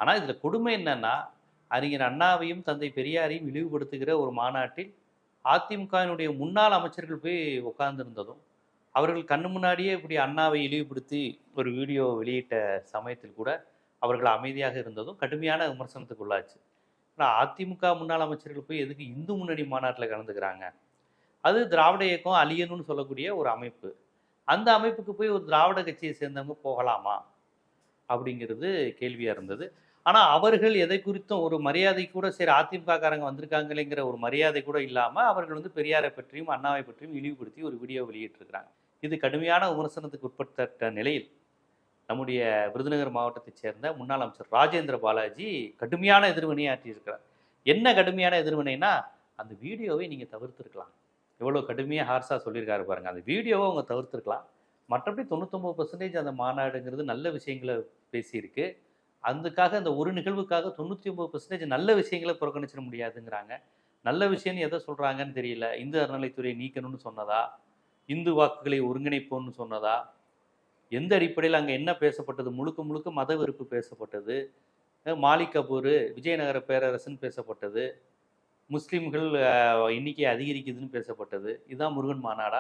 ஆனா இதுல கொடுமை என்னன்னா, அறிஞர் அண்ணாவையும், தந்தை பெரியாரையும் இழிவுபடுத்துகிற ஒரு மாநாட்டில் அதிமுகவினுடைய முன்னாள் அமைச்சர்கள் போய் உட்கார்ந்திருந்ததும், அவர்கள் கண்ணு முன்னாடியே இப்படி அண்ணாவை இழிவுபடுத்தி ஒரு வீடியோ வெளியிட்ட சமயத்தில் கூட அவர்கள் அமைதியாக இருந்ததும் கடுமையான விமர்சனத்துக்கு உள்ளாச்சு. ஆனா அதிமுக முன்னாள் அமைச்சர்கள் போய் எதுக்கு இந்து முன்னணி மாநாட்டில கலந்துக்கிறாங்க? அது திராவிட இயக்கம் அழியணும்னு சொல்லக்கூடிய ஒரு அமைப்பு. அந்த அமைப்புக்கு போய் ஒரு திராவிட கட்சியை சேர்ந்தவங்க போகலாமா? அப்படிங்கிறது கேள்வியா இருந்தது. ஆனா அவர்கள் எதை குறித்தும் ஒரு மரியாதை கூட சரி அதிமுககாரங்க வந்திருக்காங்களேங்கிற ஒரு மரியாதை கூட இல்லாம, அவர்கள் வந்து பெரியாரை பற்றியும், அண்ணாவை பற்றியும் இழிவுபடுத்தி ஒரு வீடியோ வெளியிட்டிருக்கிறாங்க. இது கடுமையான விமர்சனத்துக்கு உட்பட்ட நிலையில், நம்முடைய விருதுநகர் மாவட்டத்தைச் சேர்ந்த முன்னாள் அமைச்சர் ராஜேந்திர பாலாஜி கடுமையான எதிர்வினை ஆற்றியிருக்கிறார். என்ன கடுமையான எதிர்வினைனா, அந்த வீடியோவை நீங்க தவிர்த்திருக்கலாம். எவ்வளோ கடுமையா ஹார்ஸா சொல்லியிருக்காரு பாருங்க. அந்த வீடியோவ அவங்க தவிர்த்திருக்கலாம். மற்றபடி 99% அந்த மாநாடுங்கிறது நல்ல விஷயங்கள பேசியிருக்கு. அதுக்காக அந்த ஒரு நிகழ்வுக்காக 99% நல்ல விஷயங்கள புறக்கணிச்சிட முடியாதுங்கிறாங்க. நல்ல விஷயம்னு எத சொல்றாங்கன்னு தெரியல. இந்து அறநிலைத்துறையை நீக்கணும்னு சொன்னதா? இந்து வாக்குகளை ஒருங்கிணைப்போம்னு சொன்னதா? எந்த அடிப்படையில அங்க என்ன பேசப்பட்டது? முழுக்க முழுக்க மத வெறுப்பு பேசப்பட்டது. மாலிக் கபூர், விஜயநகர பேரரசுன்னு பேசப்பட்டது. முஸ்லிம்கள் எண்ணிக்கை அதிகரிக்குதுன்னு பேசப்பட்டது. இதுதான் முருகன் மாநாடா?